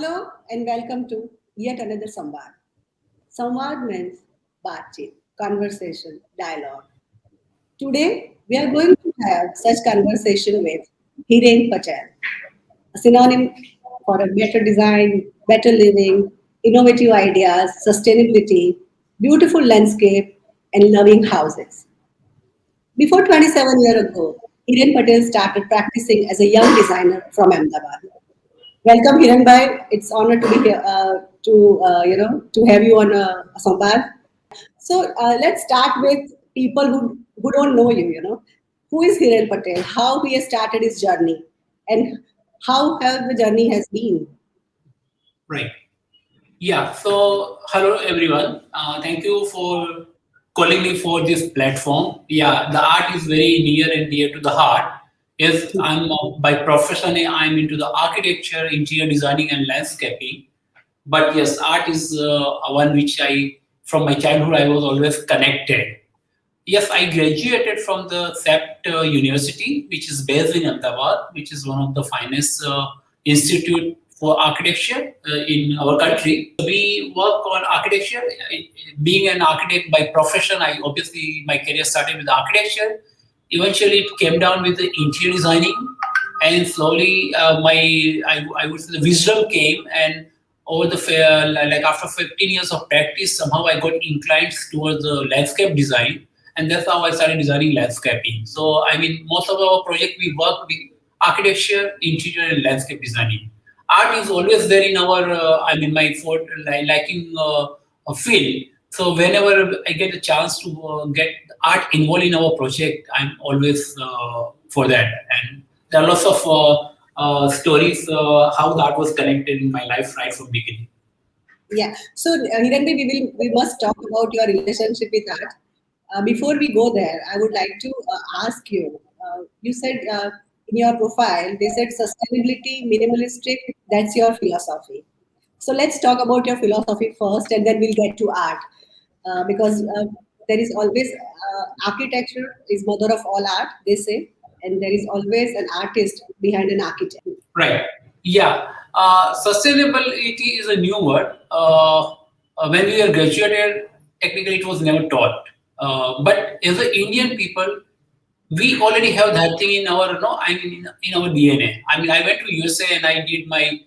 Hello and welcome to yet another Samvaad. Samvaad means baatcheet, conversation, dialogue. Today we are going to have such conversation with Hiren Patel, a synonym for a better design, better living, innovative ideas, sustainability, beautiful landscape, and loving houses. Before 27 years ago, Hiren Patel started practicing as a young designer from Ahmedabad. Welcome, Hiran bhai. It's honor to be here to have you on a Samvad. So let's start with people who don't know you. Who is Hiren Patel? How he has started his journey, and how the journey has been. Right. Yeah. So, hello everyone. Thank you for calling me for this platform. Yeah, the art is very near and dear to the heart. Yes, I'm by profession. I'm into the architecture, interior designing, and landscaping. But yes, art is one which from my childhood, I was always connected. Yes, I graduated from the SEPT University, which is based in Ahmedabad, which is one of the finest institute for architecture in our country. We work on architecture. Being an architect by profession, I obviously my career started with architecture. Eventually, it came down with the interior designing, and slowly I would say the wisdom came and over the like after 15 years of practice, somehow I got inclined towards the landscape design, and that's how I started designing landscaping. So I mean, most of our project we work with architecture, interior, and landscape designing. Art is always there in our, I mean, my liking field. So whenever I get a chance to get art involved in our project, I'm always for that. And there are lots of stories how the art was connected in my life right from beginning. Yeah. So Hiran bhai, we must talk about your relationship with art. Before we go there, I would like to ask you. You said in your profile they said sustainability, minimalistic. That's your philosophy. So let's talk about your philosophy first, and then we'll get to art, because there is always architecture is mother of all art, they say, and there is always an artist behind an architect. Right. Yeah. Sustainability is a new word. When we were graduated, technically it was never taught. But as a Indian people, we already have that thing in our, no, I mean, in our DNA. I mean, I went to USA and I did my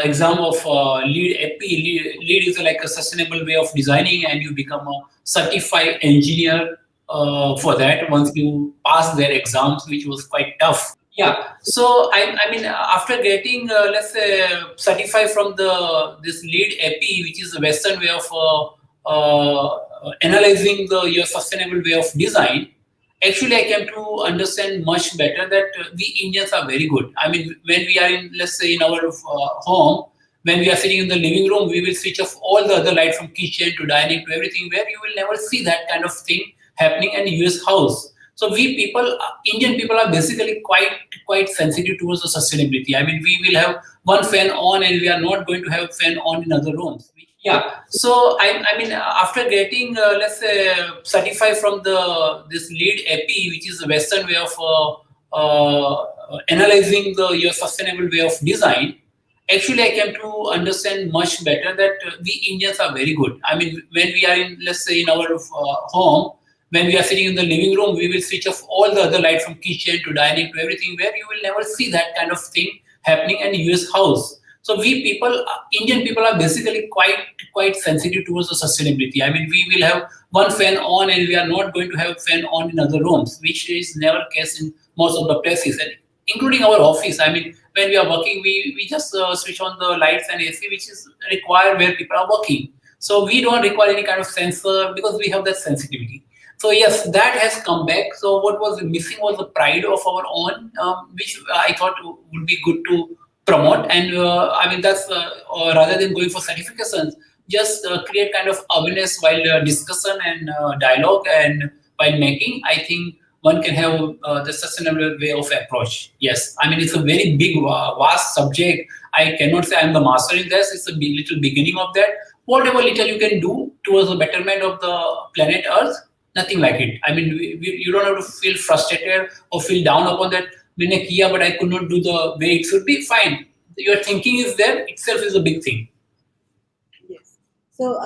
exam of lead AP. Lead is like a sustainable way of designing, and you become a certified engineer for that once you pass their exams, which was quite tough. Yeah. So I mean, after getting let's say certified from the this lead AP, which is a Western way of analyzing the your sustainable way of design. Actually, I came to understand much better that we Indians are very good. I mean, when we are in, let's say, in our home, when we are sitting in the living room, we will switch off all the other light from kitchen to dining to everything, where you will never see that kind of thing happening in US house. So we people, Indian people, are basically quite sensitive towards the sustainability. I mean, we will have one fan on, and we are not going to have fan on in other rooms. Yeah. So I mean, after getting let's say certified from the this lead AP, which is the Western way of analyzing the your sustainable way of design. Actually, I came to understand much better that we Indians are very good. I mean, when we are in, let's say, in our home, when we are sitting in the living room, we will switch off all the other light from kitchen to dining to everything, where you will never see that kind of thing happening in US house. So we people, Indian people, are basically quite sensitive towards the sustainability. I mean, we will have one fan on, and we are not going to have fan on in other rooms, which is never case in most of the places, and including our office. I mean, when we are working, we just switch on the lights and AC, which is required where people are working. So we don't require any kind of sensor because we have that sensitivity. So yes, that has come back. So what was missing was the pride of our own, which I thought would be good to promote. And I mean, that's rather than going for certifications, just create kind of awareness while discussion and dialogue, and while making. I think one can have the sustainable way of approach. Yes, I mean, it's a very big, vast subject. I cannot say I'm the master in this. It's a little beginning of that. Whatever little you can do towards the betterment of the planet Earth, nothing like it. I mean, you don't have to feel frustrated or feel down upon that. मैंने किया, but I could not do the way it should be. Fine, your thinking is there itself is a big thing. Yes. So,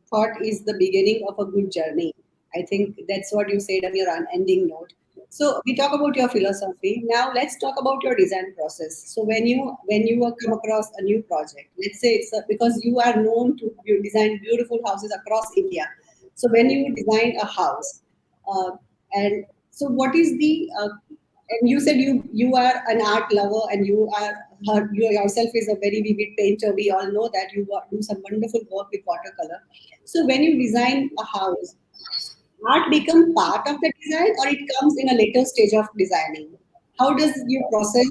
thought is the beginning of a good journey. I think that's what you said on your unending note. So, we talk about your philosophy. Now, let's talk about your design process. So, when you come across a new project, let's say because you are known to you design beautiful houses across India. So, when you design a house, uh, and so what is the and you said you are an art lover and you yourself is a very vivid painter. We all know that you do some wonderful work with watercolor. So when you design a house, art become part of the design or it comes in a later stage of designing? How does you process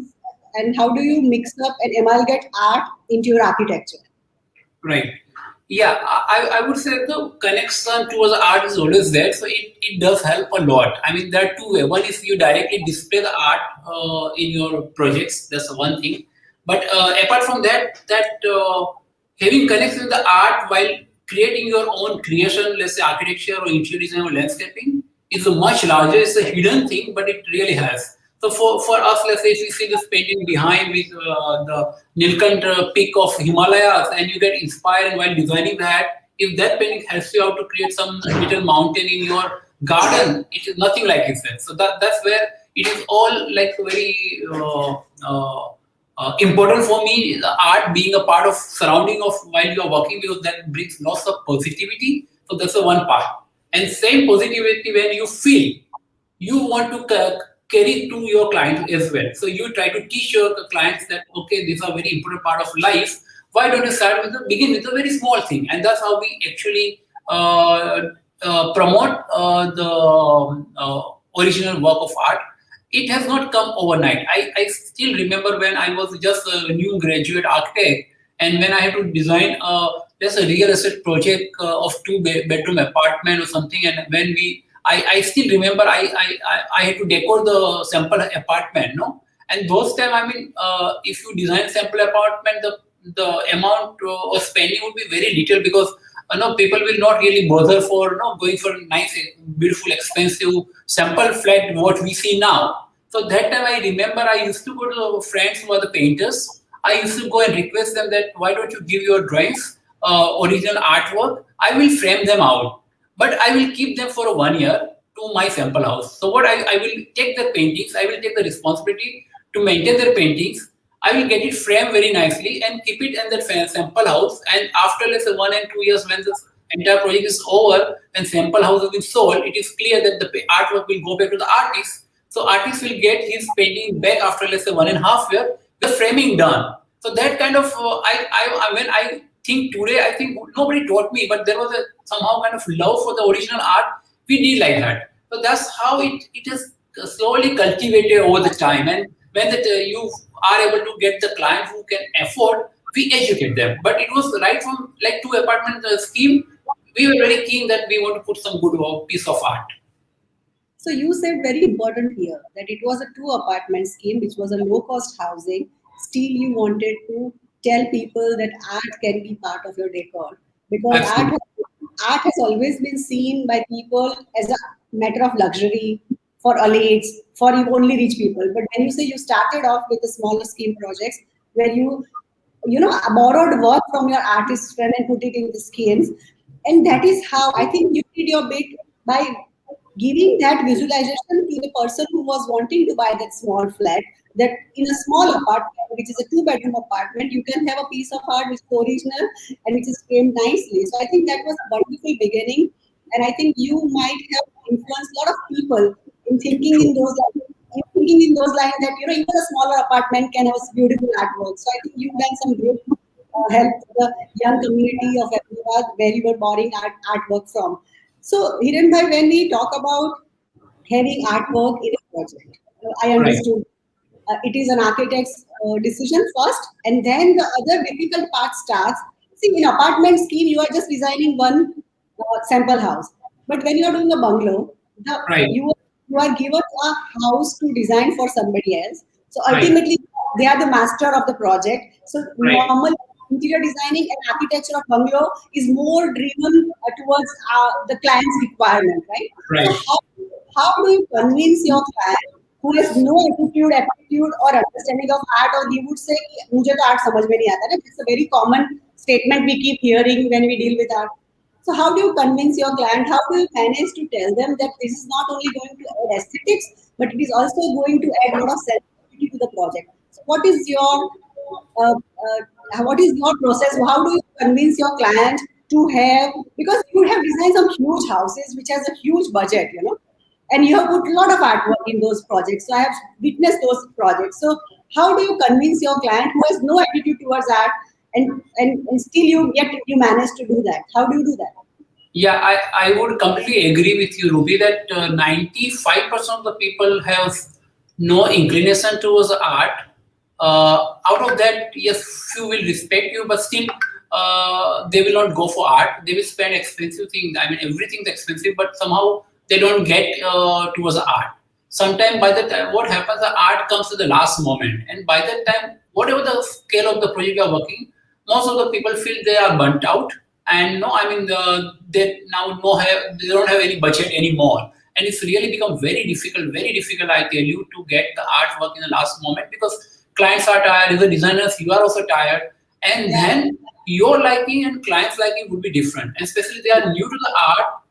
and how do you mix up and amalgamate art into your architecture? Right. Yeah, I would say the connection towards art is always there, so it does help a lot. I mean, there are two ways. One is you directly display the art in your projects. That's one thing. But apart from that, having connection with the art while creating your own creation, let's say architecture or interior design or landscaping, is a much larger. It's a hidden thing, but it really has. So for us, let's say if you see this painting behind with the Nilkant peak of Himalayas and you get inspired while designing that, if that painting helps you out to create some little mountain in your garden, it is nothing like itself. So that's where it is all like very important for me, the art being a part of surrounding of while you are working because that brings lots of positivity. So that's the one part. And same positivity when you feel you want to carry to your clients as well. So you try to teach your clients that okay, these are very important part of life. Why don't you start with begin with a very small thing, and that's how we actually promote the original work of art. It has not come overnight. I still remember when I was just a new graduate architect, and when I had to design just a real estate project of bedroom apartment or something, and when I still remember I had to decor the sample apartment, no? And those time, I mean, if you design sample apartment, the amount of spending would be very little because people will not really bother for going for nice, beautiful, expensive sample flat what we see now. So that time I remember I used to go to friends who are the painters. I used to go and request them that why don't you give your drawings, original artwork? I will frame them out, but I will keep them for 1 year to my sample house. So what I will take the paintings, I will take the responsibility to maintain their paintings. I will get it framed very nicely and keep it in that sample house. And after let's say 1 and 2 years, when this entire project is over and sample house has been sold, it is clear that the artwork will go back to the artist. So artist will get his painting back after let's say 1.5 years, the framing done. So that kind of when I think today, I think nobody taught me, but there was a somehow kind of love for the original art. We did like that. So that's how it has slowly cultivated over the time. And when that you are able to get the client who can afford, we educate them. But it was right from like 2 apartment scheme. We were very keen that we want to put some good piece of art. So you said very important here that it was a two-apartment scheme, which was a low-cost housing. Still, you wanted to tell people that art can be part of your decor because Absolutely. art has always been seen by people as a matter of luxury for elites, for only rich people. But when you say you started off with the smaller scheme projects where you borrowed work from your artist friend and put it in the schemes, and that is how I think you did your bit by giving that visualization to the person who was wanting to buy that small flat, that in a small apartment, which is a two-bedroom apartment, you can have a piece of art which is original and which is framed nicely. So I think that was a wonderful beginning. And I think you might have influenced a lot of people in thinking in those lines, that even a smaller apartment can have a beautiful artwork. So I think you've done some great help to the young community of Ahmedabad where you were borrowing artwork from. So, Hiren bhai, when we talk about having artwork in a project, I Right. understood it is an architect's decision first, and then the other difficult part starts. See, in apartment scheme, you are just designing one sample house, but when you are doing a bungalow, Right. you are given a house to design for somebody else. So Right. ultimately, they are the master of the project. So Right. normal interior designing and architecture of bungalow is more driven towards the client's requirement, right? So Right. how do you convince your client who has no attitude, aptitude or understanding of art, or he would say, "मुझे तो art समझ में नहीं आता ना." It's a very common statement we keep hearing when we deal with art. So how do you convince your client? How do you manage to tell them that this is not only going to add aesthetics, but it is also going to add a lot of sensitivity to the project? So what is your process? How do you convince your client to have, because you have designed some huge houses which has a huge budget, and you have put a lot of artwork in those projects. So I have witnessed those projects. So how do you convince your client who has no attitude towards art, and still you manage to do that? How do you do that? Yeah, I would completely agree with you, Ruby, that 95% of the people have no inclination towards art. Out of that, yes, few will respect you, but still they will not go for art. They will spend expensive things. I mean, everything's expensive, but somehow they don't get towards the art. Sometimes by the time, what happens, the art comes at the last moment. And by that time, whatever the scale of the project you are working, most of the people feel they are burnt out. And no, I mean, they now they don't have any budget anymore. And it's really become very difficult, I tell you, to get the artwork in the last moment, because clients are tired, as a designers, you are also tired. And then your liking and clients' liking would be different. And especially they are new to the art.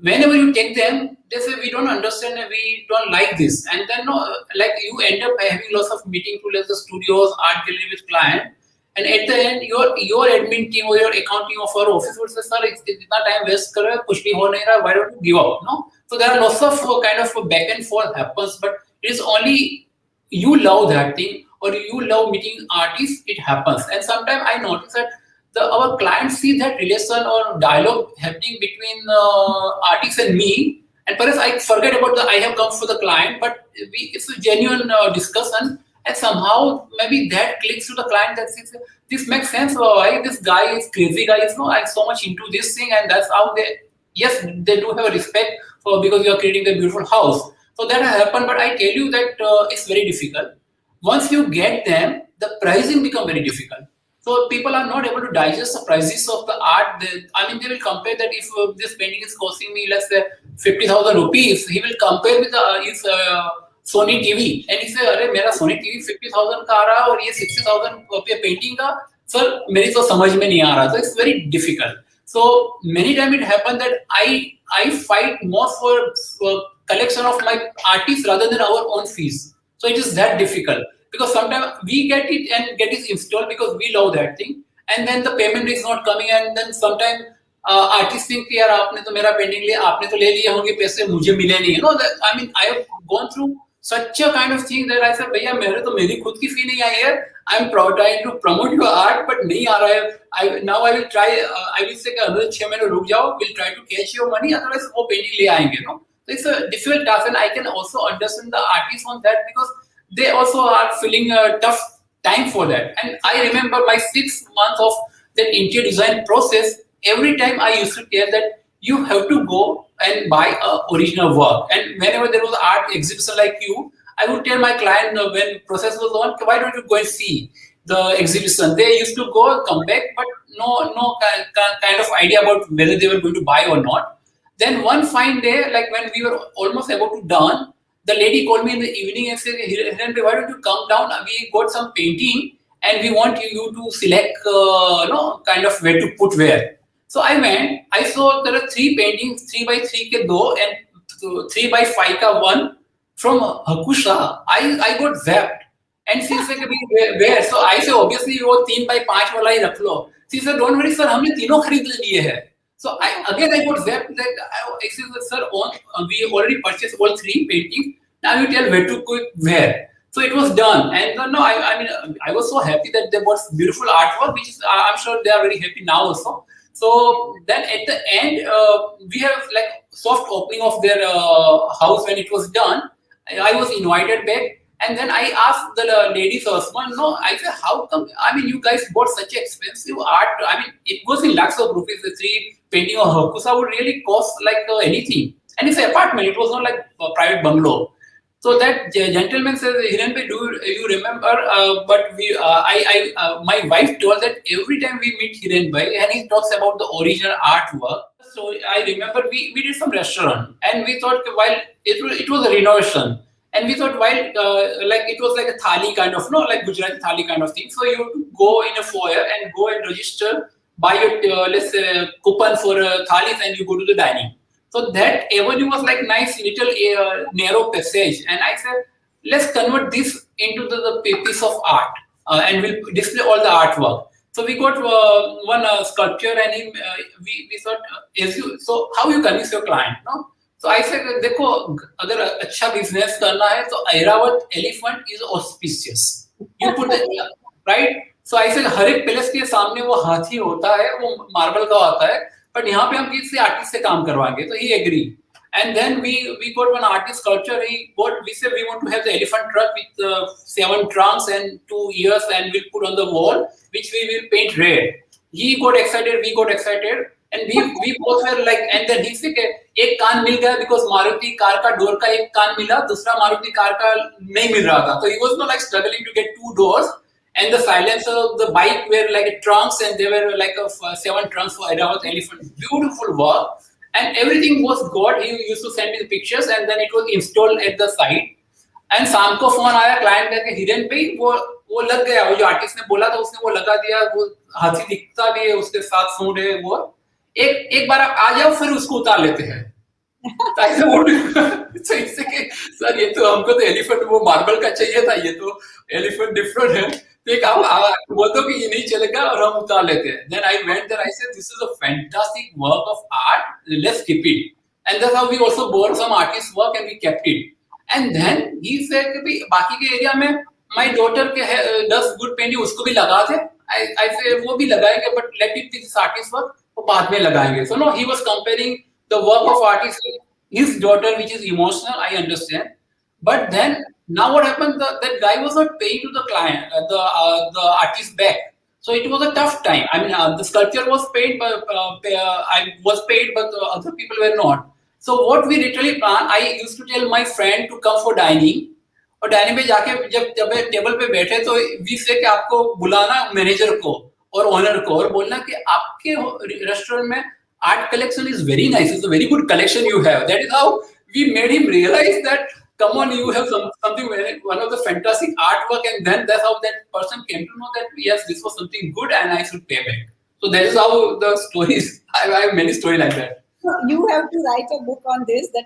Whenever you take them, they say, we don't understand and we don't like this. And then, no, like you end up having lots of meeting to the studios, art gallery with client. And at the end, your admin team or your accounting of our office would say, sir, itna time waste kar rahe ho, kuch nahi ho nahi raha, why don't you give up? No? So there are lots of kind of back and forth happens, but it is only you love that thing or you love meeting artists, it happens. And sometimes I notice that our clients see that relation or dialogue happening between artists and me, and perhaps I forget about I have come for the client, but it's a genuine discussion, and somehow maybe that clicks to the client that says, this makes sense. Why this guy is crazy guy is I'm so much into this thing, and that's how they do have a respect for, because you are creating a beautiful house. So that has happened, but I tell you that it's very difficult. Once you get them, the pricing become very difficult. So people are not able to digest the prices of the art. They will compare that if this painting is costing me, let's say, 50,000 rupees, he will compare with his Sony TV. And he say, "Arey, mera Sony TV 50,000 का आ रहा और ये 60,000 रुपये painting का, sir, मेरी तो समझ में नहीं आ रहा." So it's very difficult. So many times it happens that I fight more for collection of my artists rather than our own fees. So it is that difficult. Because sometimes we get it and get it installed because we love that thing, and then the payment is not coming, and then sometimes artists think कि यार आपने तो मेरा painting लिया, आपने तो ले लिए होंगे पैसे, मुझे मिले नहीं. I have gone through such a kind of thing that I said, भैया मेरी खुद की फी नहीं आई है. I'm trying to promote your art, but नहीं आ रहा है. Now I will try. I will say कि अगर 6 महीने रुक जाओ, we'll try to catch your money. Otherwise वो पेंटिंग ले आएंगे. So it's a difficult task, and I can also understand the artists on that, because they also are feeling a tough time for that. And I remember my 6 months of that interior design process. Every time I used to tell that you have to go and buy original work. And whenever there was an art exhibition like you, I would tell my client when process was on, why don't you go and see the exhibition? They used to go, come back, but no kind of idea about whether they were going to buy or not. Then one fine day, like when we were almost about to done, the lady called me in the evening and said, "Hiren, why don't you come down? We got some painting and we want you to select, kind of where to put where." So I went. I saw there are 3 paintings, 3x3 ke 2 and 3x5 ka 1 from Hakusha. I got zapped. And she said, where? So I said, obviously, वो 3x5 वाला ही रख लो. She said, don't worry, sir, हमने तीनों खरीद लिए हैं. So I got zapped. I said, sir, we already purchased all 3 paintings. Now you tell where to put where. So it was done. And I was so happy that they bought beautiful artwork, which is, I'm sure they are very happy now also. So then at the end, we have like soft opening of their house when it was done. I was invited back. And then I asked the ladies husband, I said, how come, you guys bought such expensive art. It goes in lakhs of rupees. The 3 painting of Hakusa would really cost like anything. And it's an apartment. It was not like a private bungalow. So that gentleman says, Hiren, do you remember? But my wife told that every time we meet Hiren Bhai and he talks about the original artwork. So I remember we did some restaurant and we thought while it was a renovation. And we thought, while like it was like a thali kind of, no, like Gujarati thali kind of thing. So you have to go in a foyer and go and register, buy your let's say coupon for thalis, and you go to the dining. So that avenue was like nice little narrow passage, and I said, let's convert this into the piece of art, and we'll display all the artwork. So we got one sculpture, and we thought, so how you convince your client, no? So I said, देखो अगर अच्छा business करना है तो Airavat elephant is auspicious you put right. So I said हर एक palace के सामने वो हाथी होता है, वो मार्बल का होता है, बट यहाँ पे हम किसी आर्टिस्ट से काम करवाएंगे. तो ही agree. And then we got one artist sculpture. We said we want to have the elephant truck with 7 trunks and 2 ears, and we'll put on the wall, which we will paint red. He got excited, we got excited, and we both were like. And then he said, एक कान मिल गया because Maruti car का door का एक कान मिला, दूसरा Maruti car का नहीं मिल रहा था. So he was not like struggling to get 2 doors. And the silencer of the bike were like trunks, and they were like 7 trunks for Airavata elephant. Beautiful work. And everything was good. He used to send me the pictures, and then it was installed at the site. And शाम को phone आया client का कि हिरेन भाई वो लग गया, वो जो आर्टिस्ट ने बोला था उसने वो लगा दिया, वो हाथी दिखता भी है, उसके साथ सूंड है, वो एक बार आप आ जाओ फिर उसको उतार लेते हैं. सर ये तो हमको तो एलिफेंट वो मार्बल का चाहिए था, ये तो एलिफेंट डिफरेंट है, तो एक आप बोल दो कि ये नहीं चलेगा और हम उतार लेते हैं. Then I went there, I said this is a fantastic work of art, let's keep it. And that's how we also bought some artist work and we kept it. And then he said कि बाकी के area में my daughter के 10 good painting उसको भी लगा थे. I said वो भी लगाएंगे, but let it be this artist work, वो बाद में लगाएंगे. So no, he was comparing the work of artist with his daughter, which is emotional, I understand. But then now what happened? That guy was not paying to the client, the artist back. So it was a tough time. I mean, the sculpture was paid, but I was paid, but other people were not. So what we literally planned, I used to tell my friend to come for dining. और dining पे जाके जब table पे बैठे तो we से कि आपको बुलाना मैनेजर को और ओनर को और बोलना कि आपके रेस्टोरेंट में art collection is very nice. It's a very good collection you have. That is how we made him realize that, come on, you have something, one of the fantastic artwork, and then that's how that person came to know that, yes, this was something good and I should pay back. So that is how the stories, I have many stories like that. So you have to write a book on this, that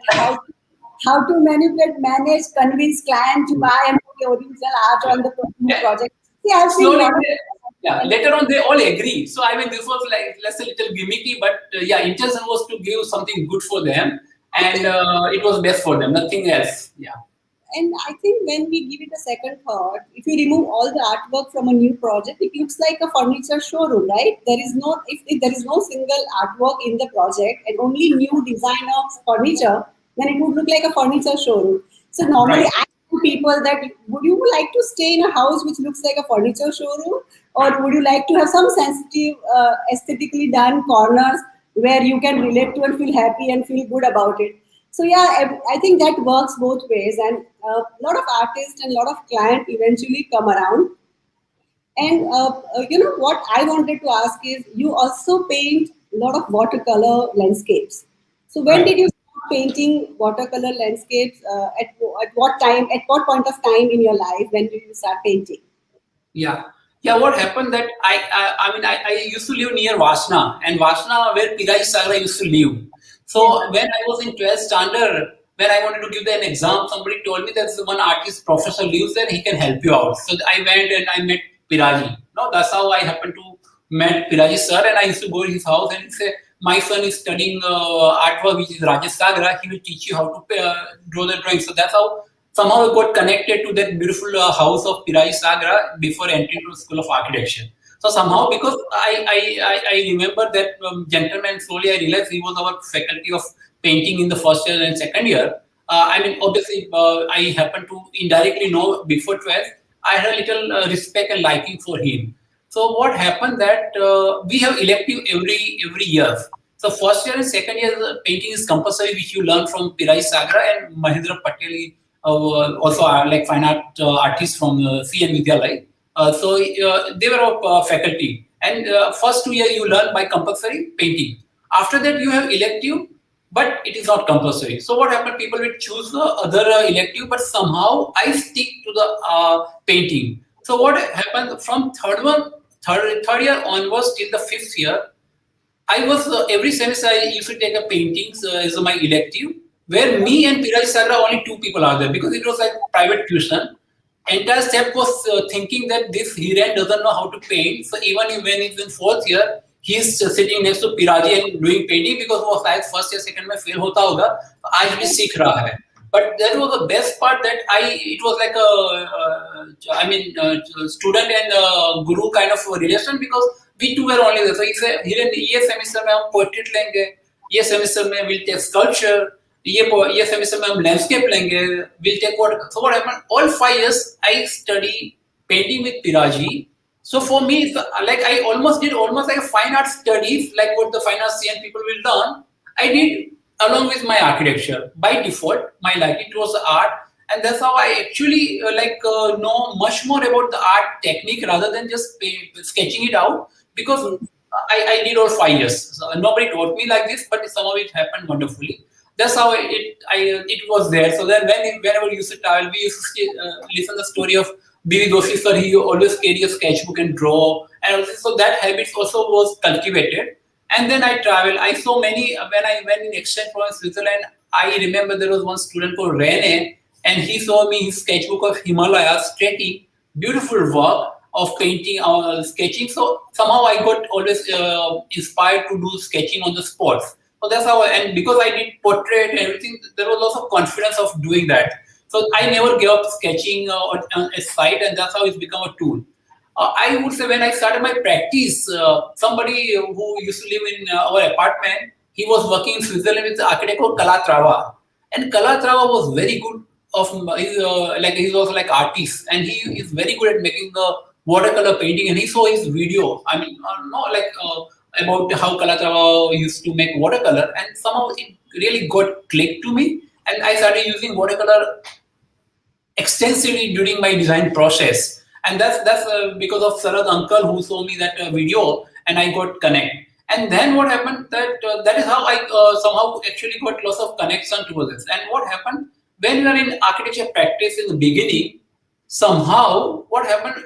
how to manipulate, manage, convince client to buy and put the original art on the project. See, I've seen yeah, later on they all agree. So I mean, this was like less a little gimmicky, but yeah, intention was to give something good for them, and it was best for them, nothing else. Yeah. And I think when we give it a second thought, if you remove all the artwork from a new project, it looks like a furniture showroom, right? There is no, if there is no single artwork in the project and only new design of furniture, then it would look like a furniture showroom. So normally I ask people that, would you like to stay in a house which looks like a furniture showroom? Or would you like to have some sensitive, aesthetically done corners where you can relate to and feel happy and feel good about it? So yeah, I think that works both ways, and a lot of artists and a lot of clients eventually come around. And you know what I wanted to ask is, you also paint a lot of watercolor landscapes. So when did you start painting watercolor landscapes? At what time? At what point of time in your life when did you start painting? Yeah. Yeah, what happened that I used to live near Vasna, and Vasna where Piraji Sagra used to live. So when I was in 12th standard, when I wanted to give an exam, somebody told me there's one artist professor lives there, he can help you out. So I went and I met Piraji. No, that's how I happened to met Piraji sir, and I used to go to his house and say, my son is studying artwork, which is Rajesh Sagra. He will teach you how to draw the drawing. So that's how somehow I got connected to that beautiful house of Piraji Sagra before entering to the School of Architecture. So somehow, because I remember that gentleman, slowly I realized he was our faculty of painting in the first year and second year. I mean, obviously, I happened to indirectly know before 12th, I had a little respect and liking for him. So what happened that we have elective every year. So first year and second year, painting is compulsory, which you learn from Piraji Sagra, and Hiren Patel also are like fine art artists from CN Vidyalaya. So they were of faculty, and first 2 years you learn by compulsory painting. After that you have elective, but it is not compulsory. So what happened? People will choose the other elective, but somehow I stick to the painting. So what happened from third year onwards till the fifth year, I was every semester I used to take a paintings as my elective, where me and Piraj Sagra only two people are there because it was like private tuition. Entire step was thinking that this Hiren doesn't know how to paint. So even when he's in fourth year, he's sitting next to Piraji and doing painting because वो शायद first year second में fail होता होगा. तो आज भी सीख रहा है. But that was the best part that it was like student and guru kind of relation because we two were only there. So he said, Hiren, ये semester में हम portrait लेंगे, ये semester में we'll take sculpture, ये semester में हम landscape लेंगे, we'll take what. So what happened? All 5 years I study painting with Piraji. So for me, it's like I did almost like a fine art studies, like what the fine arts CN people will learn. I did along with my architecture by default. My liking was art, and that's how I actually know much more about the art technique rather than just sketching it out because I did all 5 years. So nobody taught me like this, but somehow it happened wonderfully. That's how it was there. So then whenever we used to travel, we used to listen the story of B.V. Doshi sir. He always carry a sketchbook and draw, and also, so that habit also was cultivated. And then I travel. I saw many when I went in exchange from Switzerland. I remember there was one student called Rene, and he saw me his sketchbook of Himalayas, trekking, beautiful work of painting or sketching. So somehow I got always inspired to do sketching on the spots. So that's how, and because I did portrait and everything, there was lots of confidence of doing that. So I never gave up sketching on a side, and that's how it's become a tool. I would say when I started my practice, somebody who used to live in our apartment, he was working in Switzerland with the architect called Calatrava. And Calatrava was very good he's also like artist, and he is very good at making the watercolor painting. And he saw his video. I mean, about how Calatrava used to make watercolor, and somehow it really got clicked to me, and I started using watercolor extensively during my design process. And that's because of Sarad uncle who saw me that video, and I got connect. And then what happened that is how I somehow actually got lots of connection to this. And what happened when you are in architecture practice in the beginning, somehow what happened,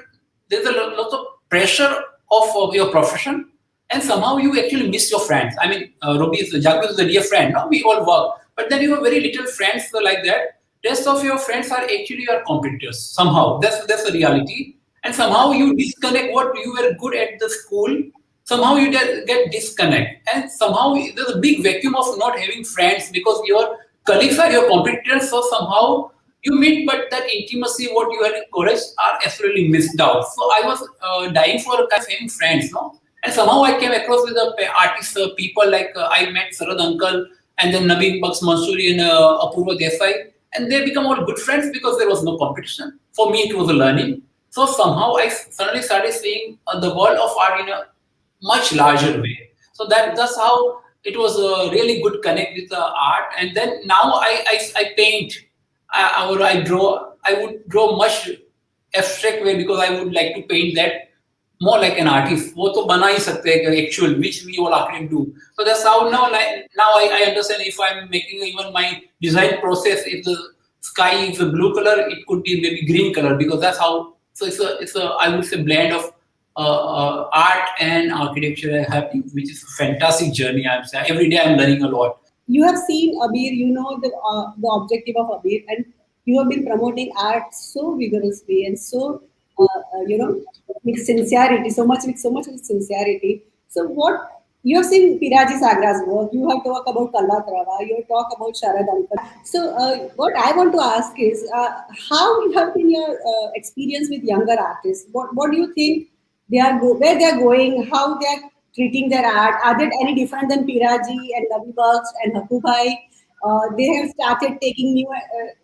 there's a lot of pressure of your profession, and somehow you actually miss your friends. I mean, Jagru is a dear friend. No? We all work, but then you have very little friends like that. Rest of your friends are actually your competitors. Somehow that's the reality, and somehow you disconnect what you were good at the school. Somehow you get disconnect, and somehow there's a big vacuum of not having friends because your colleagues are your competitors. So somehow you meet, but that intimacy, what you had in college, are absolutely missed out. So I was dying for a kind of having friends, no? And somehow I came across with the artists, people like I met Sarad Uncle and then Nabeen Bucks Mansoori and Apurva Desai, and they become all good friends because there was no competition. For me, it was a learning. So somehow I suddenly started seeing the world of art in a much larger way. So that's how it was a really good connect with the art. And then now I paint or I draw. I would draw much abstract way because I would like to paint that more like an artist. वो तो बना ही सकते हैं actual, which we all architects do. So that's how now I understand if I'm making even my design process, if the sky is a blue color, it could be maybe green color because that's how. So it's a I would say blend of art and architecture happening, which is a fantastic journey. I'm saying every day I'm learning a lot. You have seen Abir, you know the objective of Abir, and you have been promoting art so vigorously and so with sincerity, with so much with sincerity. So what you have seen Piraji Sagra's work, you have talked about Kalatrava, you have talked about Sharad Ankar. So what I want to ask is how have been your experience with younger artists? What do you think where they are going, how they are treating their art? Are they any different than Piraji and Ravi Bucks and Hakubai? They have started taking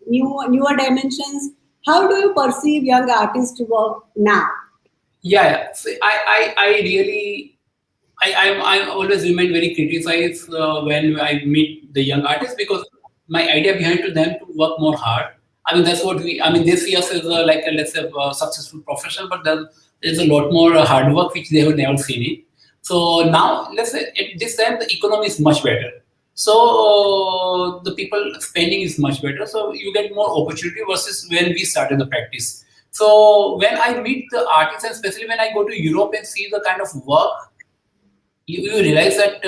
newer dimensions. How do you perceive young artists to work now? Yeah. So I really I always remain very criticized when I meet the young artists because my idea behind to them to work more hard. I mean that's what they see us as let's say a successful profession, but there's a lot more hard work which they have never seen it. So now let's say at this time the economy is much better. So the people spending is much better. So you get more opportunity versus when we started the practice. So when I meet the artists, and especially when I go to Europe and see the kind of work, you realize that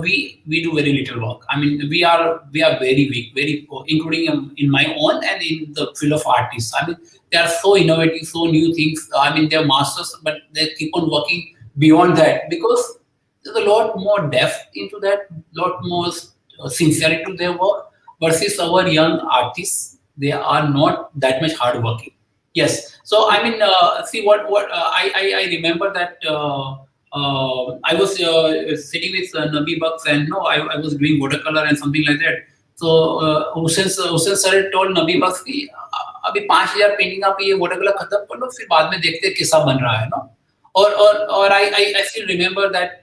we do very little work. I mean, we are very weak, very poor, including in my own and in the field of artists. I mean, they are so innovative, so new things. I mean, they're masters, but they keep on working beyond that because there's a lot more depth into that, lot more sincerity to their work versus our young artists. They are not that much hardworking. Yes. So I mean, see what I remember that I was sitting with Nabi Bucks and no, I was doing watercolor and something like that. So Hussein sir told Nabi Bucks कि अभी 5,000 painting आप ये water colour खत्म कर लो फिर बाद में देखते हैं कैसा बन रहा है ना और I still remember that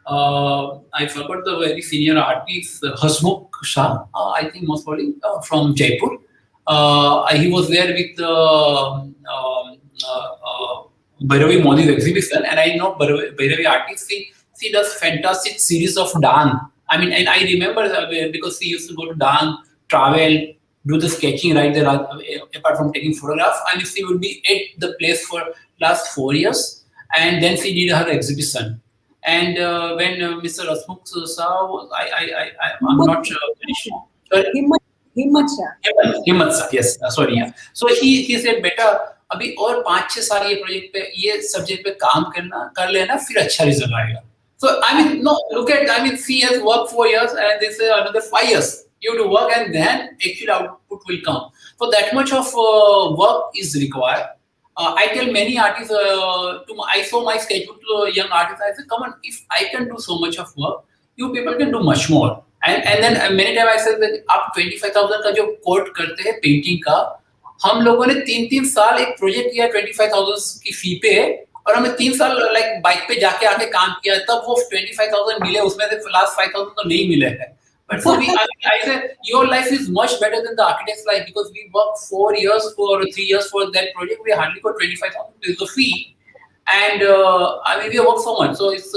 I forgot the very senior artist Hasmukh Shah I think most probably from Jaipur. He was there with Bhairavi Modi's exhibition, and I know Bhairavi artist. She does fantastic series of dance. I mean, and I remember because she used to go to dance, travel, do the sketching right there. Apart from taking photographs, and she would be at the place for last 4 years, and then she did her exhibition. And when Mr. Rasmukh saw, I'm not sure. Sorry? हिम्मत शाह हिम्मत sir yes sorry so he said बेटा अभी और 5-6 साल ये project पे ये subject पे काम कर लेना फिर अच्छा रिजल्ट आएगा so I mean no look at I mean she has worked 4 years and this is another 5 years you have to work and then actual output will come so that much of work is required I tell many artists I show my sketchbook to young artists I say come on if I can do so much of work you people can do much more and then many times I said that आप 25,000 का जो coat करते हैं painting का हम लोगों ने 3-3 साल एक प्रोजेक्ट किया 25,000 की फी पे और हमें 3 साल लाइक बाइक पे जाके आके काम किया तब वो 25,000 मिले उसमें से लास्ट 5,000 तो नहीं मिले हैं but so I said your life is much better than the architect's life because we worked 4 years for 3 years for that project we hardly got 25,000 is the fee and I mean we work so much so it's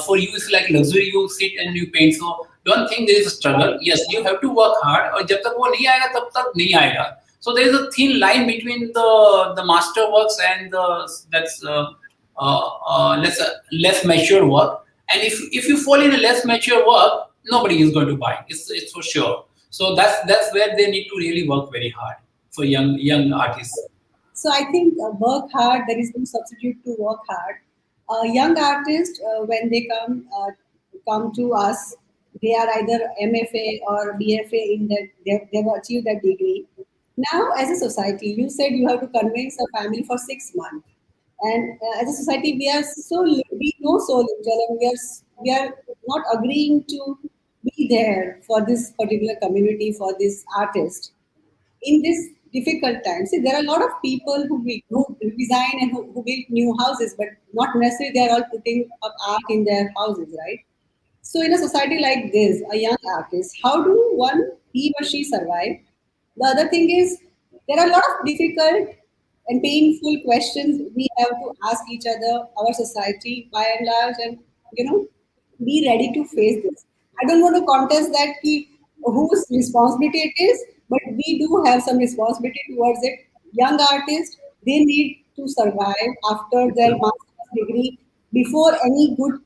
for you it's like luxury you sit and you paint so don't think there is a struggle yes you have to work hard और जब तक वो नहीं आएगा तब तक नहीं आएगा so there is a thin line between the master works and the that's less mature work and if you fall in a less mature work nobody is going to buy it's for sure so that's where they need to really work very hard for young artists. So I think work hard. There is no substitute to work hard. Young artists, when they come to us, they are either MFA or BFA in that they've achieved that degree. Now, as a society, you said you have to convince a family for 6 months, and as a society, we know so little, and we are not agreeing to be there for this particular community for this artist in this difficult time. See, there are a lot of people who design and who build new houses, but not necessarily they are all putting up art in their houses, right? So, in a society like this, a young artist, how do he or she survive? The other thing is, there are a lot of difficult and painful questions we have to ask each other, our society by and large, and be ready to face this. I don't want to contest that whose responsibility it is, but we do have some responsibility towards it. Young artists, they need to survive after their master's degree before any good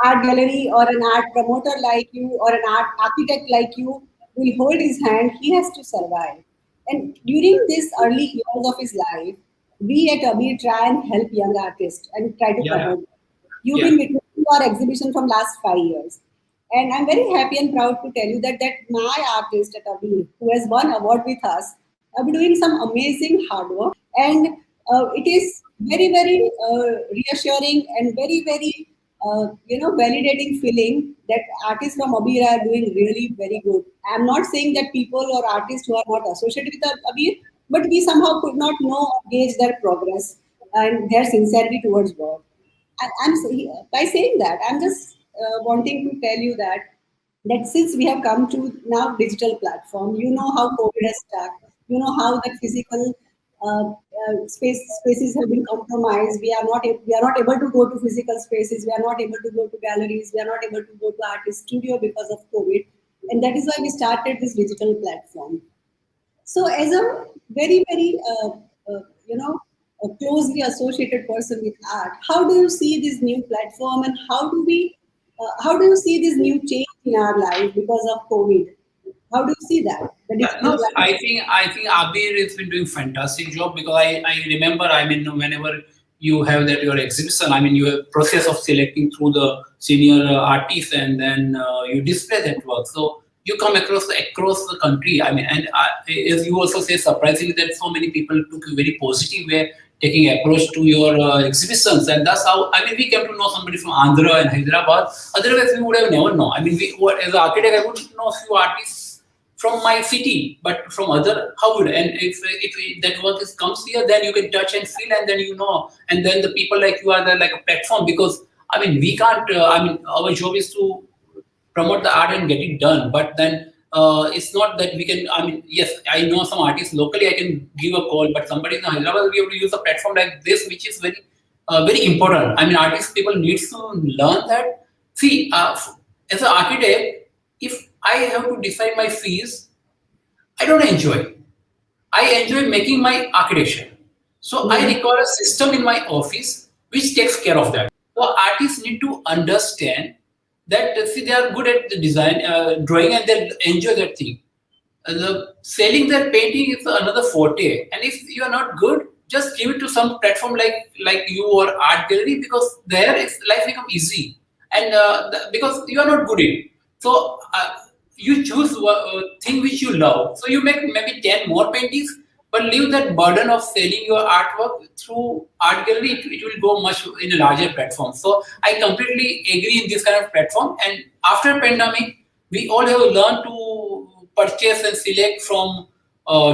art gallery or an art promoter like you or an art architect like you will hold his hand. He has to survive. And during this early years of his life, we at Abir try and help young artists and try to Yeah. promote them. You've Yeah. been witnessing our exhibition from last 5 years. And I'm very happy and proud to tell you that my artist at Abir, who has won award with us, have been doing some amazing hard work. And it is very, very reassuring and very, very, validating feeling that artists from Abir are doing really very good. I'm not saying that people or artists who are not associated with Abir, but we somehow could not know or gauge their progress and their sincerity towards work. By saying that, I'm just wanting to tell you that since we have come to now digital platform, you know how COVID has stuck, you know how the physical spaces have been compromised. We are not able to go to physical spaces. We are not able to go to galleries. We are not able to go to artist studio because of COVID, and that is why we started this digital platform. So, as a very, closely associated person with art, how do you see this new platform, and how do you see this new change in our life because of COVID? How do you see that the Yeah, digital no, platform? I think Abir has been doing fantastic job because I remember, I mean, whenever you have that your exhibition, I mean, you have process of selecting through the senior artists, and then you display that work. So you come across the country. I mean, and as you also say, surprisingly, that so many people took a very positive way taking approach to your exhibitions, and that's how, I mean, we came to know somebody from Andhra and Hyderabad. Otherwise, we would have never known. I mean, as an architect, I would know a few artists from my city, but from other, how would, and if that work comes here, then you can touch and feel, and then you know, and then the people like you are the like a platform, because I mean we can't. I mean our job is to promote the art and get it done, but then it's not that we can. I mean, yes, I know some artists locally. I can give a call, but somebody in Hyderabad will be able to use a platform like this, which is very important. I mean, artists people need to learn that. See, as an architect, if I have to decide my fees, I don't enjoy. I enjoy making my architecture. So I Mhm. require a system in my office which takes care of that. So artists need to understand that see they are good at the design, drawing, and they enjoy that thing. Selling their painting is another forte, and if you are not good, just give it to some platform like you or art gallery, because there is life become easy, and because you are not good in. So you choose thing which you love. So you make maybe 10 more paintings, but leave that burden of selling your artwork through art gallery. It will go much in a larger platform. So I completely agree in this kind of platform. And after pandemic, we all have learned to purchase and select from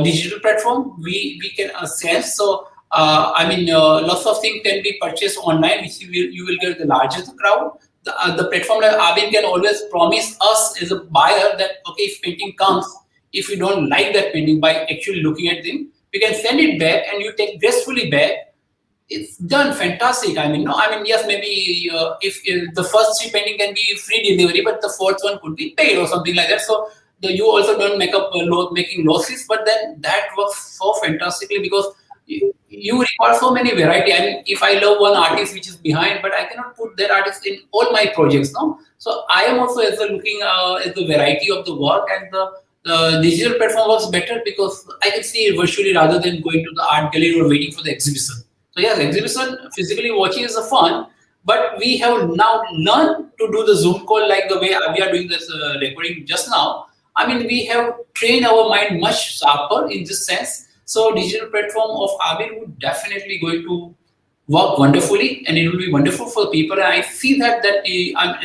digital platform. We can access. So I mean, lots of things can be purchased online, which you will get the largest crowd. The platform like Abin can always promise us as a buyer that okay, if painting comes, if you don't like that painting by actually looking at them, we can send it back and you take gracefully back. It's done fantastic. I mean, no, I mean, yes, maybe if the first three painting can be free delivery, but the fourth one could be paid or something like that. So you also don't make up making losses, but then that works so fantastically because you require so many variety. I mean, if I love one artist which is behind, but I cannot put that artist in all my projects, no. So I am also as a looking at the variety of the work, and the digital platform works better because I can see it virtually rather than going to the art gallery or waiting for the exhibition. So yes, exhibition physically watching is a fun, but we have now learned to do the Zoom call like the way we are doing this recording just now. I mean, we have trained our mind much sharper in this sense. So digital platform of Abir would definitely going to work wonderfully, and it will be wonderful for people. And I see that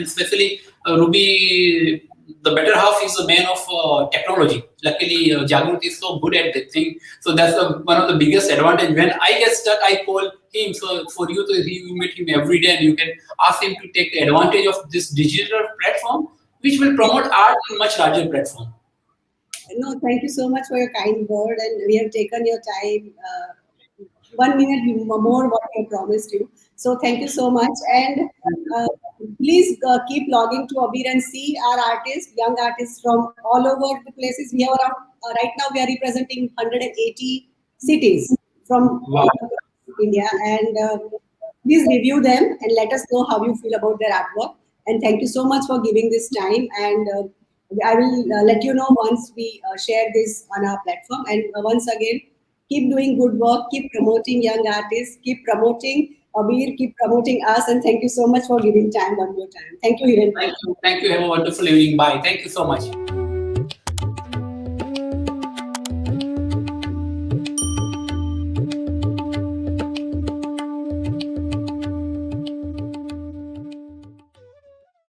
especially Ruby, the better half is a man of technology. Luckily, Jagrut is so good at that thing. So that's one of the biggest advantage. When I get stuck, I call him. So for you to you meet him every day, and you can ask him to take advantage of this digital platform, which will promote art in much larger platform. No, thank you so much for your kind word, and we have taken your time. 1 minute more what I promised you. So thank you so much, and uh, please keep logging to Abir and see our artists, young artists from all over the places. We have around right now we are representing 180 cities from all Wow. across India, and please review them and let us know how you feel about their artwork. And thank you so much for giving this time. And I will let you know once we share this on our platform. And once again, keep doing good work, keep promoting young artists, keep promoting Abir, keep promoting us. And thank you so much for giving time one more time. Thank you, Hiren. Thank you. Thank you. Have a wonderful evening. Bye. Thank you so much.